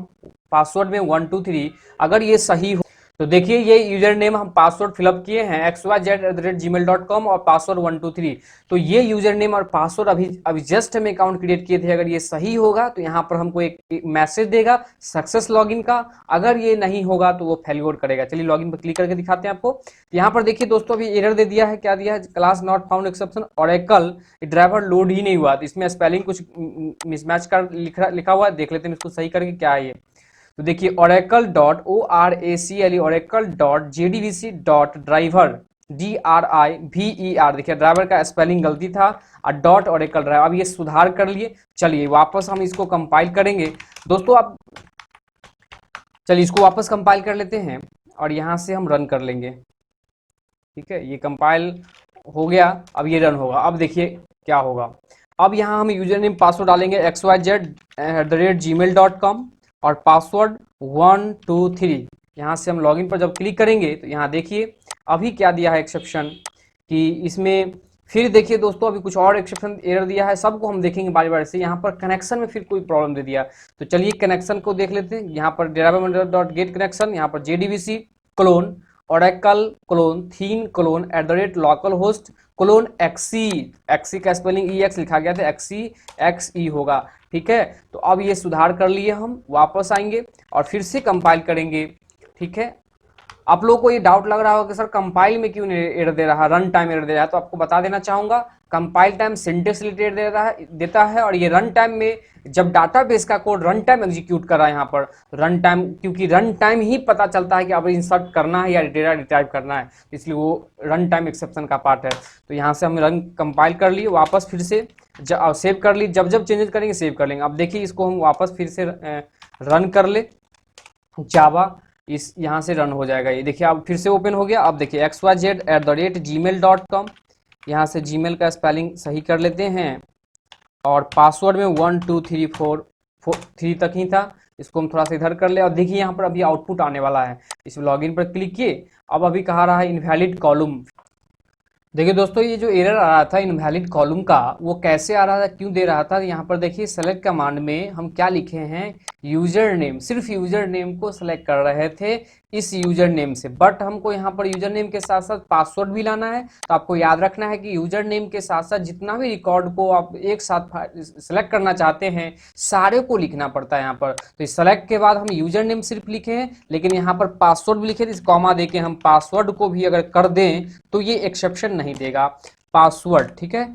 S2: पासवर्ड में 123 अगर ये सही हो तो देखिए ये यूजर नेम हम पासवर्ड फिलअप किए हैं xyz@gmail.com और पासवर्ड 123। तो ये यूजर नेम और पासवर्ड अभी जस्ट हम अकाउंट क्रिएट किए थे। अगर ये सही होगा तो यहाँ पर हमको एक मैसेज देगा सक्सेस लॉगिन का। अगर ये नहीं होगा तो वो फेल्योर करेगा। चलिए लॉगिन पर क्लिक करके दिखाते हैं आपको। यहाँ पर देखिए दोस्तों अभी एरर दे दिया है, क्या दिया है, class not found exception Oracle driver load ही नहीं हुआ। तो इसमें स्पेलिंग कुछ मिसमैच कर लिखा हुआ है, देख लेते हैं इसको सही करके क्या है ये। तो देखिए oracle.oracle oracle.jdvc.driver DRIVER, देखिए ड्राइवर का स्पेलिंग गलती था और डॉट oracle ड्राइवर। अब ये सुधार कर लिए। चलिए वापस हम इसको कंपाइल करेंगे दोस्तों। आप चलिए इसको वापस कंपाइल कर लेते हैं और यहाँ से हम रन कर लेंगे। ठीक है, ये कंपाइल हो गया, अब ये रन होगा। अब देखिए क्या होगा, अब यहाँ हम यूजर नेम पासवर्ड डालेंगे xyz@gmail.com और पासवर्ड 123। यहाँ से हम लॉगिन पर जब क्लिक करेंगे तो यहाँ देखिए अभी क्या दिया है एक्सेप्शन कि इसमें फिर देखिए दोस्तों अभी कुछ और एक्सेप्शन एरर दिया है, सबको हम देखेंगे बारी बारी से। यहाँ पर कनेक्शन में फिर कोई प्रॉब्लम दे दिया, तो चलिए कनेक्शन को देख लेते हैं। यहाँ पर डेराबेमेंट.गेट कनेक्शन, यहाँ पर JDBC colon Oracle colon thin clone @localhost clone XC का स्पेलिंग EX लिखा गया था, XE होगा, ठीक है। तो अब ये सुधार कर लिए, हम वापस आएंगे और फिर से कंपाइल करेंगे, ठीक है। आप लोगों को ये डाउट लग रहा होगा कि सर कंपाइल में क्यों एरर दे रहा है, रन टाइम एरर दे रहा है, तो आपको बता देना चाहूंगा कंपाइल टाइम सिंटेक्स रिलेटेड देता है और ये रन टाइम में जब डाटाबेस का कोड रन टाइम एग्जीक्यूट कर रहा है यहाँ पर रन टाइम, क्योंकि रन टाइम ही पता चलता है कि अब इंसर्ट करना है या डेटा रिट्राइव करना है, इसलिए वो रन टाइम एक्सेप्शन का पार्ट है। तो यहाँ से हम रन कंपाइल कर लिए, वापस फिर से सेव कर ली, जब जब चेंजेस करेंगे सेव कर लेंगे। अब देखिए इसको हम वापस फिर से रन कर ले, जावा इस यहाँ से रन हो जाएगा। ये देखिए अब फिर से ओपन हो गया। अब देखिए xyz@gmail.com, यहाँ से जीमेल का स्पेलिंग सही कर लेते हैं और पासवर्ड में 1 2 3 4 3 तक ही था, इसको हम थोड़ा सा इधर कर ले। और देखिए यहाँ पर अभी आउटपुट आने वाला है, इस लॉगिन पर क्लिक किए, अब अभी कहा रहा है इनवैलिड कॉलम। देखिए दोस्तों ये जो एरर आ रहा था इनवैलिड कॉलम का, वो कैसे आ रहा था, क्यों दे रहा था। यहाँ पर देखिए सेलेक्ट कमांड में हम क्या लिखे हैं, यूजर नेम, सिर्फ यूजर नेम को सेलेक्ट कर रहे थे इस यूजर नेम से, बट हमको यहाँ पर यूजर नेम के साथ साथ पासवर्ड भी लाना है। तो आपको याद रखना है कि यूजर नेम के साथ साथ जितना भी रिकॉर्ड को आप एक साथ सेलेक्ट करना चाहते हैं सारे को लिखना पड़ता है यहाँ पर। तो इस सेलेक्ट के बाद हम यूजर नेम सिर्फ लिखे हैं, लेकिन यहाँ पर पासवर्ड भी लिखे थे, इस कॉमा देके हम पासवर्ड को भी अगर कर दें तो ये एक्सेप्शन नहीं देगा पासवर्ड, ठीक है।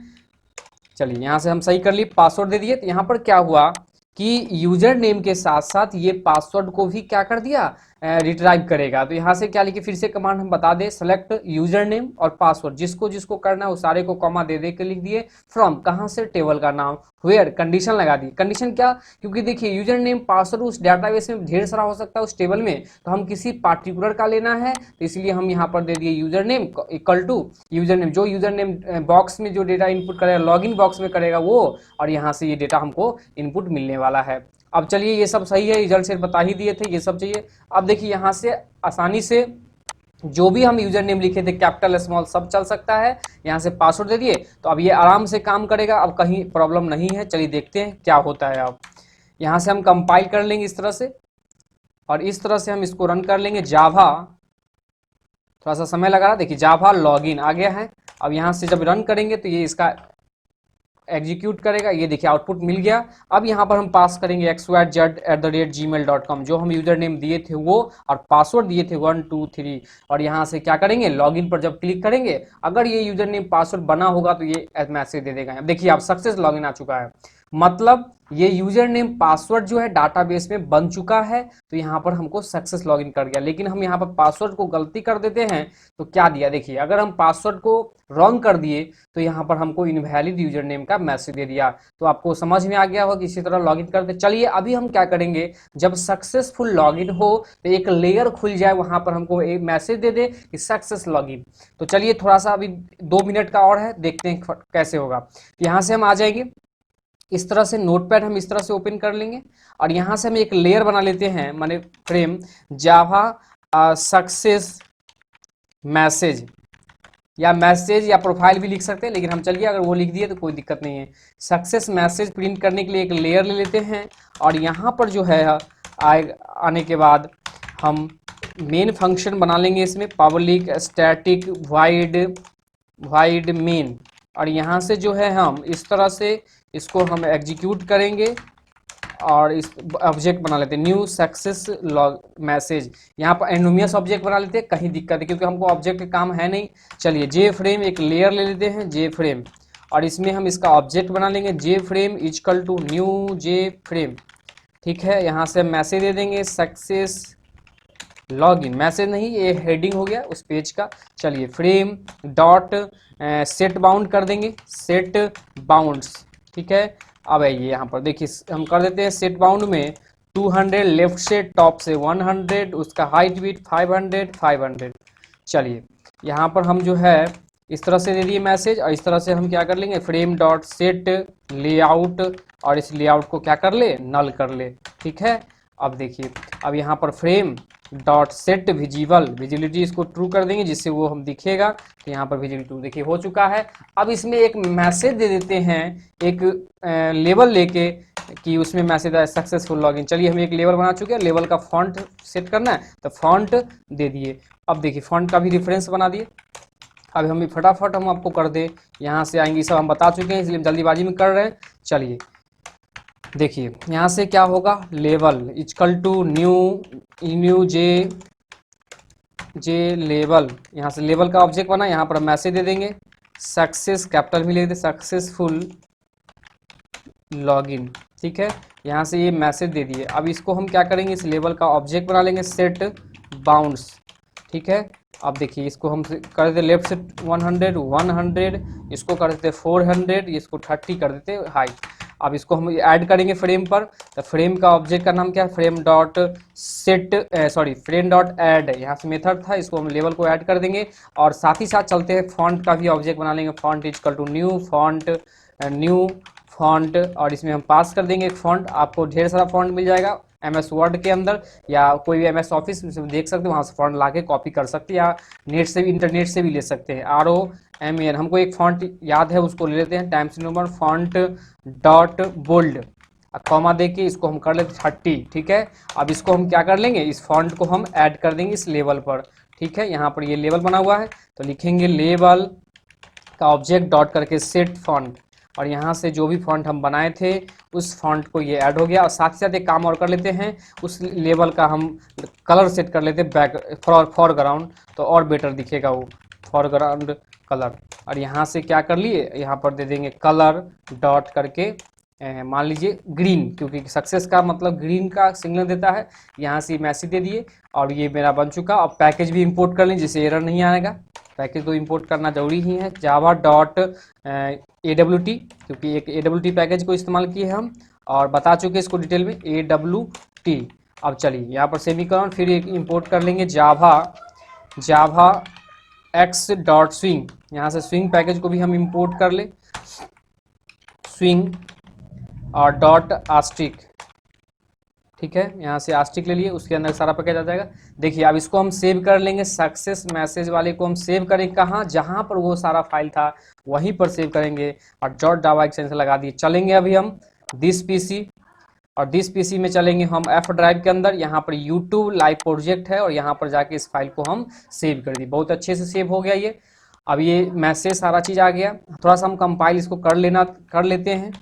S2: चलिए यहाँ से हम सही कर लिए, पासवर्ड दे दिए। तो यहाँ पर क्या हुआ कि यूजर नेम के साथ साथ ये पासवर्ड को भी क्या कर दिया, रिट्राइव करेगा। तो यहाँ से क्या लिखे, फिर से कमांड हम बता दें, सेलेक्ट यूजर नेम और पासवर्ड, जिसको जिसको करना है वो सारे को कॉमा दे दे के लिख दिए। फ्रॉम कहाँ से, टेबल का नाम, वेयर कंडीशन लगा दी। कंडीशन क्या, क्योंकि देखिए यूजर नेम पासवर्ड उस डाटाबेस में ढेर सारा हो सकता है उस टेबल में, तो हम किसी पार्टिकुलर का लेना है, तो इसलिए हम यहाँ पर दे दिए user name equal to user name, जो यूजर नेम बॉक्स में जो डेटा इनपुट करेगा लॉगिन बॉक्स में करेगा वो, और यहाँ से ये डेटा हमको इनपुट मिलने वाला है। अब चलिए ये सब सही है, रिजल्ट से बता ही दिए थे, ये सब चाहिए। अब देखिए यहाँ से आसानी से जो भी हम यूजर नेम लिखे थे कैपिटल स्मॉल सब चल सकता है। यहाँ से पासवर्ड दे दिए तो अब ये आराम से काम करेगा, अब कहीं प्रॉब्लम नहीं है। चलिए देखते हैं क्या होता है। अब यहाँ से हम कंपाइल कर लेंगे इस तरह से, और इस तरह से हम इसको रन कर लेंगे। जावा थोड़ा सा समय लगा रहा, देखिए जावा लॉगिन आ गया है। अब यहाँ से जब रन करेंगे तो ये इसका एग्जीक्यूट करेगा, ये देखिए आउटपुट मिल गया। अब यहाँ पर हम पास करेंगे xyz@gmail.com, जो हम यूजर नेम दिए थे वो और पासवर्ड दिए थे 1 2 3, और यहाँ से क्या करेंगे, लॉगिन पर जब क्लिक करेंगे अगर ये यूजर नेम पासवर्ड बना होगा तो ये मैसेज दे देगा। देखिए आप सक्सेस लॉगिन आ चुका है, मतलब ये यूजर नेम पासवर्ड जो है डाटाबेस में बन चुका है, तो यहाँ पर हमको सक्सेस लॉगिन कर गया। लेकिन हम यहाँ पर पासवर्ड को गलती कर देते हैं तो क्या दिया, देखिए अगर हम पासवर्ड को रॉन्ग कर दिए तो यहाँ पर हमको इनवैलिड यूजर नेम का मैसेज दे दिया। तो आपको समझ में आ गया होगा कि इसी तरह लॉगिन करते। चलिए अभी हम क्या करेंगे, जब सक्सेसफुल लॉगिन हो तो एक लेयर खुल जाए, वहां पर हमको एक मैसेज दे दे कि सक्सेस लॉगिन। तो चलिए थोड़ा सा अभी 2 मिनट का और है, देखते हैं कैसे होगा। यहाँ से हम आ जाएंगे, इस तरह से नोटपैड हम इस तरह से ओपन कर लेंगे और यहाँ से हम एक लेयर बना लेते हैं, माने फ्रेम जावा सक्सेस मैसेज, या मैसेज या प्रोफाइल भी लिख सकते हैं, लेकिन हम चलिए अगर वो लिख दिए तो कोई दिक्कत नहीं है। सक्सेस मैसेज प्रिंट करने के लिए एक लेयर ले लेते हैं और यहाँ पर जो है आने के बाद हम मेन फंक्शन बना लेंगे इसमें, पब्लिक स्टैटिक वाइड मेन, और यहाँ से जो है हम इस तरह से इसको हम एग्जीक्यूट करेंगे और इस ऑब्जेक्ट बना लेते हैं न्यू सक्सेस लॉग मैसेज। यहाँ पर एनोनिमस ऑब्जेक्ट बना लेते हैं, कहीं दिक्कत है क्योंकि हमको ऑब्जेक्ट का काम है नहीं। चलिए जे फ्रेम एक लेयर ले लेते हैं, जे फ्रेम, और इसमें हम इसका ऑब्जेक्ट बना लेंगे J frame equal to new J frame, ठीक है। यहाँ से हम मैसेज दे देंगे सक्सेस लॉगिन, मैसेज नहीं ये हेडिंग हो गया उस पेज का। चलिए फ्रेम डॉट सेट बाउंड कर देंगे, सेट बाउंड्स, ठीक है। अब आइए यहाँ पर देखिए हम कर देते हैं सेट बाउंड में 200 लेफ्ट से टॉप से 100, उसका हाइट विड्थ 500। चलिए यहाँ पर हम जो है इस तरह से दे दिए मैसेज, और इस तरह से हम क्या कर लेंगे, फ्रेम डॉट सेट लेआउट, और इस लेआउट को क्या कर ले, नल कर ले, ठीक है। अब देखिए अब यहाँ पर frame dot set visible, visibility इसको ट्रू कर देंगे जिससे वो हम दिखेगा। तो यहाँ पर विजिबिलिटी ट्रू देखिए हो चुका है। अब इसमें एक मैसेज दे देते हैं, एक लेवल लेके कि उसमें मैसेज आया सक्सेसफुल लॉगिन। चलिए हम एक लेवल बना चुके हैं, लेवल का फॉन्ट सेट करना है तो फॉन्ट दे दिए। अब देखिए फॉन्ट का भी रेफरेंस बना दिए। अब हम फटाफट हम आपको कर दे, यहाँ से आएंगे, सब हम बता चुके हैं इसलिए हम जल्दीबाजी में कर रहे हैं। चलिए देखिए यहाँ से क्या होगा, level equal to new J level, यहाँ से लेवल का ऑब्जेक्ट बना, यहाँ पर मैसेज दे देंगे सक्सेस, कैपिटल में लिख दे सक्सेसफुल लॉगिन। ठीक है, यहाँ से ये मैसेज दे दिए। अब इसको हम क्या करेंगे, इस लेवल का ऑब्जेक्ट बना लेंगे सेट बाउंड्स। ठीक है, अब देखिए इसको हम कर देते लेफ्ट से 100, इसको कर देते 400, इसको 30 कर देते हाइट। अब इसको हम ऐड करेंगे फ्रेम पर, तो फ्रेम का ऑब्जेक्ट का नाम क्या है, frame dot set frame dot add, यहाँ से मेथड था, इसको हम लेवल को ऐड कर देंगे। और साथ ही साथ चलते हैं फॉन्ट का भी ऑब्जेक्ट बना लेंगे, font equal to new font, और इसमें हम पास कर देंगे एक फॉन्ट। आपको ढेर सारा फॉन्ट मिल जाएगा MS वर्ड के अंदर या कोई भी MS ऑफिस में देख सकते हो, वहाँ से फॉन्ट ला के कॉपी कर सकते हैं, या नेट से भी इंटरनेट से भी ले सकते हैं। ROMAN हमको एक फॉन्ट याद है, उसको ले लेते हैं, Times New Roman font dot bold, comma दे के इसको हम कर लेते 30। ठीक है, अब इसको हम क्या कर लेंगे, इस फॉन्ट को हम ऐड कर देंगे इस लेवल पर। ठीक है, यहाँ पर ये लेवल बना हुआ है तो लिखेंगे लेवल का ऑब्जेक्ट डॉट करके सेट फॉन्ट, और यहाँ से जो भी फॉन्ट हम बनाए थे उस फॉन्ट को ये ऐड हो गया। और साथ ही साथ एक काम और कर लेते हैं, उस लेवल का हम कलर सेट कर लेते हैं बैक फॉरग्राउंड, तो और बेटर दिखेगा वो फॉरग्राउंड कलर। और यहाँ से क्या कर लिए, यहाँ पर दे देंगे कलर डॉट करके मान लीजिए ग्रीन, क्योंकि सक्सेस का मतलब ग्रीन का सिग्नल देता है। यहाँ से मैसेज दे दिए और ये मेरा बन चुका। अब पैकेज भी इंपोर्ट कर लें जिससे एरर नहीं आएगा, पैकेज तो इंपोर्ट करना जरूरी ही है। जावा डॉट AWT, क्योंकि एक AWT पैकेज को इस्तेमाल किए हम और बता चुके इसको डिटेल में AWT। अब चलिए यहाँ पर सेमीकोलन, फिर एक इंपोर्ट कर लेंगे जावा एक्स डॉट स्विंग, यहाँ से स्विंग पैकेज को भी हम इंपोर्ट कर ले, स्विंग और डॉट आस्टिक। ठीक है, यहाँ से आस्टिक ले लिए, उसके अंदर सारा पैकेज आ जाएगा। देखिए अब इसको हम सेव कर लेंगे, सक्सेस मैसेज वाले को हम सेव करें कहाँ, जहाँ पर वो सारा फाइल था वहीं पर सेव करेंगे और डॉट जावा एक्सटेंशन लगा दिए। चलेंगे अभी हम दिस PC, और दिस PC में चलेंगे हम F ड्राइव के अंदर, यहाँ पर YouTube लाइव प्रोजेक्ट है और यहाँ पर जाके इस फाइल को हम सेव कर दिए। बहुत अच्छे से सेव हो गया ये। अब ये मैसेज सारा चीज़ आ गया, थोड़ा सा हम कंपाइल इसको कर लेते हैं,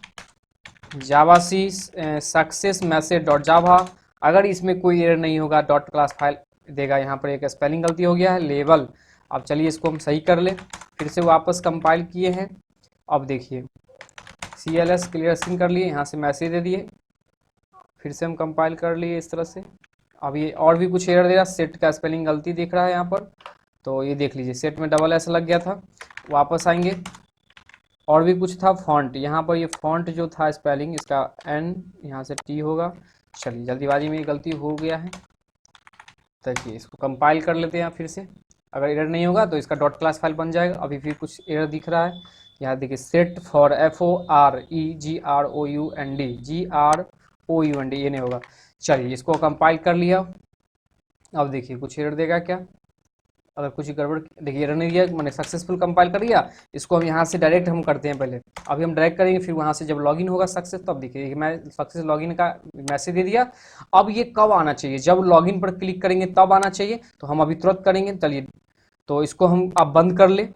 S2: जावा सी सक्सेस मैसेज डॉट जावा। अगर इसमें कोई एरर नहीं होगा डॉट क्लास फाइल देगा, यहाँ पर एक स्पेलिंग गलती हो गया है लेवल। अब चलिए इसको हम सही कर ले, फिर से वापस कंपाइल किए हैं। अब देखिए CLS क्लियर सिंक कर लिए, यहाँ से मैसेज दे दिए, फिर से हम कंपाइल कर लिए इस तरह से। अब ये और भी कुछ एरर दे रहा, सेट का स्पेलिंग गलती दिख रहा है यहाँ पर, तो ये देख लीजिए सेट में डबल S लग गया था। वापस आएंगे, और भी कुछ था फॉन्ट, यहाँ पर ये फॉन्ट जो था स्पेलिंग इसका N यहाँ से T होगा। चलिए जल्दीबाजी में ये गलती हो गया है, देखिए इसको कंपाइल कर लेते हैं फिर से। अगर एरर नहीं होगा तो इसका डॉट क्लास फाइल बन जाएगा। अभी फिर कुछ एरर दिख रहा है, यहाँ देखिए सेट फॉर FOREGROUND ये नहीं होगा। चलिए इसको कंपाइल कर लिया। अब देखिए कुछ एरर देगा क्या, अगर कुछ गड़बड़, देखिए एरर नहीं दिया, मैंने सक्सेसफुल कंपाइल कर लिया। इसको हम यहाँ से डायरेक्ट हम करते हैं, पहले अभी हम डायरेक्ट करेंगे, फिर वहाँ से जब लॉगिन होगा सक्सेस, तब देखिए मैं सक्सेस लॉगिन का मैसेज दे दिया। अब ये कब आना चाहिए, जब लॉगिन पर क्लिक करेंगे तब आना चाहिए, तो हम अभी तुरंत करेंगे। चलिए तो इसको हम अब बंद कर ले।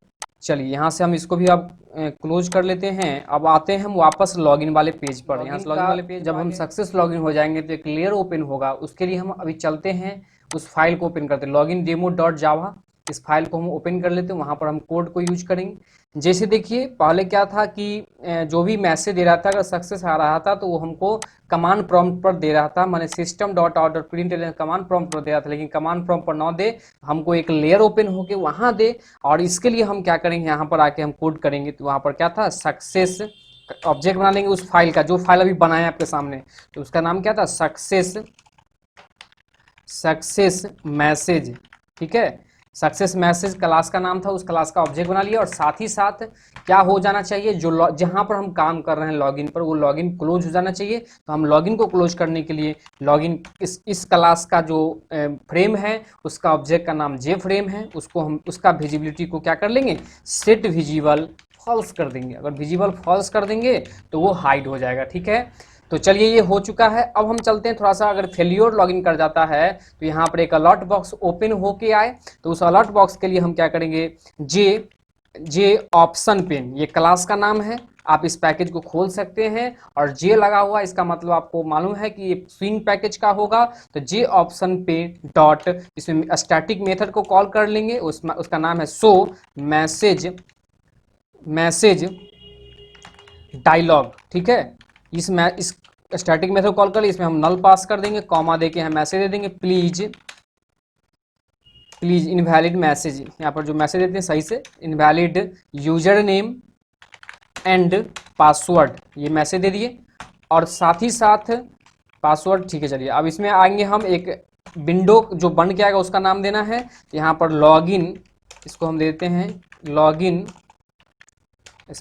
S2: चलिए यहाँ से हम इसको भी अब क्लोज कर लेते हैं। अब आते हैं हम वापस लॉगिन वाले पेज पर। यहाँ से लॉगिन वाले पेज जब हम सक्सेस लॉगिन हो जाएंगे तो एक लेयर ओपन होगा, उसके लिए हम अभी चलते हैं उस फाइल को ओपन करते हैं, लॉगिन डेमो डॉट जावा। इस फाइल को हम ओपन कर लेते हैं, वहाँ पर हम कोड को यूज करेंगे। जैसे देखिए पहले क्या था कि जो भी मैसेज दे रहा था, अगर सक्सेस आ रहा था तो वो हमको कमांड प्रॉम्प्ट पर दे रहा था, माने system dot out dot print command prompt पर दे रहा था, लेकिन कमांड प्रॉम्प्ट पर ना दे, हमको एक लेयर ओपन होके वहाँ दे। और इसके लिए हम क्या करेंगे, यहाँ पर आके हम कोड करेंगे। तो वहाँ पर क्या था, सक्सेस ऑब्जेक्ट बना लेंगे उस फाइल का, जो फाइल अभी बनाया आपके सामने, तो उसका नाम क्या था, सक्सेस मैसेज। ठीक है, सक्सेस मैसेज क्लास का नाम था, उस क्लास का ऑब्जेक्ट बना लिया। और साथ ही साथ क्या हो जाना चाहिए, जो जहां पर हम काम कर रहे हैं लॉगिन पर, वो लॉगिन क्लोज हो जाना चाहिए। तो हम लॉगिन को क्लोज करने के लिए लॉगिन इस क्लास का जो फ्रेम है उसका ऑब्जेक्ट का नाम जे फ्रेम है, उसको हम उसका विजिबिलिटी को क्या कर लेंगे, सेट विजिबल फॉल्स कर देंगे। अगर विजिबल फॉल्स कर देंगे तो वो हाइड हो जाएगा। ठीक है, तो चलिए ये हो चुका है। अब हम चलते हैं थोड़ा सा, अगर फेल्योर लॉगिन कर जाता है तो यहाँ पर एक अलर्ट बॉक्स ओपन होके आए, तो उस अलर्ट बॉक्स के लिए हम क्या करेंगे, जे जे ऑप्शन पेन, ये क्लास का नाम है, आप इस पैकेज को खोल सकते हैं। और जे लगा हुआ इसका मतलब आपको मालूम है कि ये स्विंग पैकेज का होगा। तो जे ऑप्शन पेन डॉट, इसमें स्टैटिक मेथड को कॉल कर लेंगे, उसका नाम है शो मैसेज डायलॉग। ठीक है, इस स्टैटिक मेथड कॉल कर लिए, इसमें हम नल पास कर देंगे, कॉमा देके हम मैसेज दे देंगे, प्लीज इनवैलिड मैसेज, यहाँ पर जो मैसेज देते हैं सही से, invalid user name and password, ये मैसेज दे दिए। और साथ ही साथ पासवर्ड, ठीक है। चलिए अब इसमें आएंगे हम, एक विंडो जो बन के आएगा उसका नाम देना है। यहाँ पर लॉगिन, इसको हम देते हैं लॉगिन,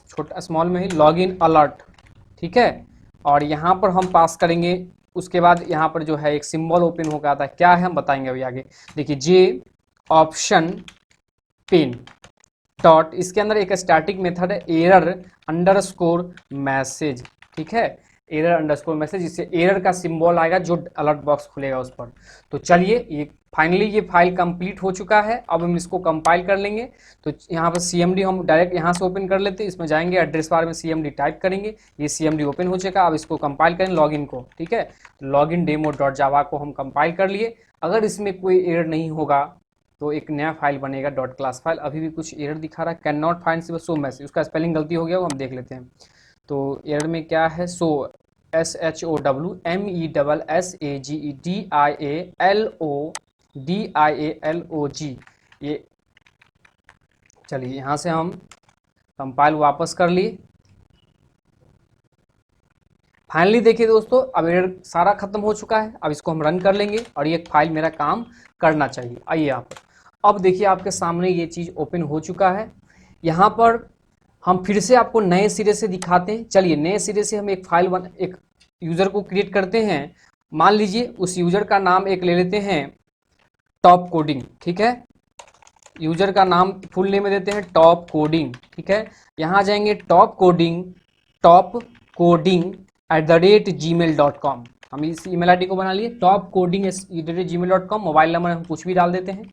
S2: छोटा स्मॉल में ही, लॉगिन अलर्ट। ठीक है, और यहाँ पर हम पास करेंगे, उसके बाद यहाँ पर जो है एक सिंबल ओपन होकर आता है, क्या है हम बताएंगे अभी आगे। देखिए जे ऑप्शन पेन डॉट, इसके अंदर एक स्टैटिक मेथड है एरर अंडरस्कोर मैसेज। ठीक है, एरर अंडरस्कोर मैसेज, इससे एरर का सिंबल आएगा जो अलर्ट बॉक्स खुलेगा उस पर। तो चलिए ये फाइनली ये फाइल कंप्लीट हो चुका है। अब हम इसको कंपाइल कर लेंगे। तो यहाँ पर CMD हम डायरेक्ट यहाँ से ओपन कर लेते हैं, इसमें जाएंगे एड्रेस बार में CMD टाइप करेंगे, ये CMD ओपन हो चुका। अब इसको कंपाइल करें लॉगिन को। ठीक है, लॉगिन डेमो डॉट जावा को हम कंपाइल कर लिए। अगर इसमें कोई एरर नहीं होगा तो एक नया फाइल बनेगा डॉट क्लास फाइल। अभी भी कुछ एरर दिखा रहा है, can not find show message, उसका स्पेलिंग गलती हो गया वो हम देख लेते हैं। तो एरर में क्या है, शो SHOWMESSAGEDIALOG, ये चलिए यहाँ से हम कंपाइल वापस कर लिए। फाइनली देखिए दोस्तों, अब एरर सारा खत्म हो चुका है। अब इसको हम रन कर लेंगे और ये फाइल मेरा काम करना चाहिए। आइए यहाँ पर, अब देखिए आपके सामने ये चीज़ ओपन हो चुका है। यहाँ पर हम फिर से आपको नए सिरे से दिखाते हैं। चलिए नए सिरे से हम एक फाइल एक यूज़र को क्रिएट करते हैं। मान लीजिए उस यूज़र का नाम एक ले लेते हैं टॉप कोडिंग। ठीक है, यूज़र का नाम फुल नेम में देते हैं टॉप कोडिंग। ठीक है, यहाँ जाएंगे टॉप कोडिंग @gmail.com, हम इस email ID को बना लिए topcoding@gmail.com। मोबाइल नंबर हम कुछ भी डाल देते हैं,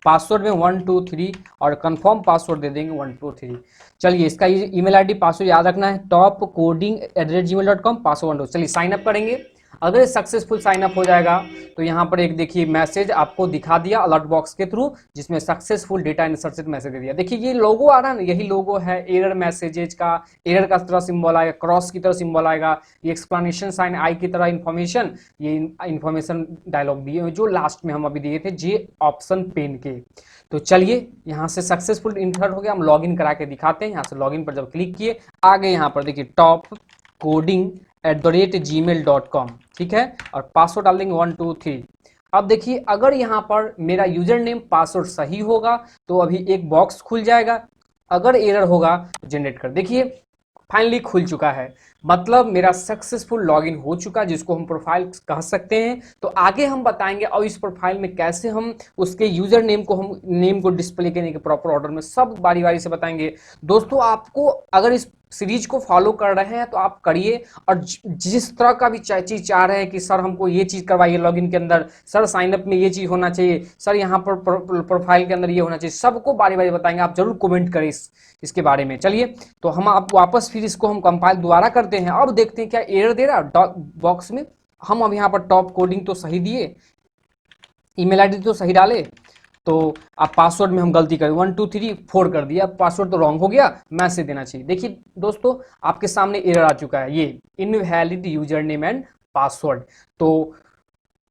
S2: पासवर्ड में 123 और कंफर्म पासवर्ड दे देंगे 123। चलिए इसका ये email ID पासवर्ड याद रखना है, topcoding@gmail.com, पासवर्ड 123। चलिए साइन अप करेंगे। अगर सक्सेसफुल साइन अप हो जाएगा तो यहाँ पर एक देखिए मैसेज आपको दिखा दिया अलर्ट बॉक्स के थ्रू, जिसमें सक्सेसफुल डेटा इंसर्टेड मैसेज दे दिया। देखिए ये लोगो आ रहा है ना, यही लोगो है एरर मैसेजेज का। एरर का तरह सिंबल आएगा, क्रॉस की तरह सिंबल आएगा, ये एक्सप्लेनेशन साइन आई की तरह इन्फॉर्मेशन, ये इन्फॉर्मेशन डायलॉग दिए जो लास्ट में हम अभी दिए थे जे ऑप्शन पेन के। तो चलिए यहाँ से सक्सेसफुल इंसर्ट हो गया, हम लॉगिन करा के दिखाते हैं। यहाँ से लॉगिन पर जब क्लिक किए आगे यहाँ पर देखिए topcoding@gmail.com। ठीक है, और पासवर्ड डाल देंगे 123। अब देखिए अगर यहाँ पर मेरा यूजर नेम पासवर्ड सही होगा तो अभी एक बॉक्स खुल जाएगा, अगर एरर होगा तो जनरेट कर। देखिए फाइनली खुल चुका है, मतलब मेरा सक्सेसफुल लॉगिन हो चुका, जिसको हम प्रोफाइल कह सकते हैं। तो आगे हम बताएंगे और इस प्रोफाइल में कैसे हम उसके यूजर नेम को डिस्प्ले करने के प्रॉपर ऑर्डर में सब बारी बारी से बताएंगे। दोस्तों आपको अगर इस सीरीज को फॉलो कर रहे हैं तो आप करिए, और जिस तरह का भी चीज चाह रहे हैं कि सर हमको ये चीज करवाइए लॉगिन के अंदर, सर साइनअप में ये चीज होना चाहिए, सर यहाँ पर प्रोफाइल के अंदर ये होना चाहिए, सबको बारी बारी बताएंगे। आप जरूर कमेंट करें इसके बारे में। चलिए तो हम आप वापस फिर इसको हम कंपाइल दोबारा करते हैं। अब देखते हैं क्या एरर दे रहा बॉक्स में। हम अब यहाँ पर टॉप कोडिंग तो सही दिए, email ID तो सही डाले, तो आप पासवर्ड में हम गलती करें 1234 कर दिया, पासवर्ड तो रॉन्ग हो गया, मैसेज देना चाहिए। देखिए दोस्तों आपके सामने एरर आ चुका है, ये invalid user name and password. तो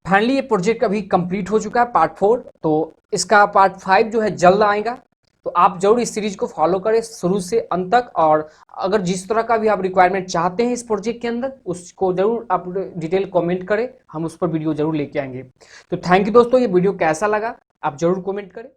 S2: फाइनली ये प्रोजेक्ट अभी कंप्लीट हो चुका है पार्ट 4। तो इसका पार्ट 5 जो है जल्द आएगा। तो आप जरूर इस सीरीज को फॉलो करें शुरू से अंत तक, और अगर जिस तरह का भी आप रिक्वायरमेंट चाहते हैं इस प्रोजेक्ट के अंदर उसको जरूर आप डिटेल कमेंट करें, हम उस पर वीडियो जरूर लेके आएंगे। तो थैंक यू दोस्तों, ये वीडियो कैसा लगा आप जरूर कमेंट करें।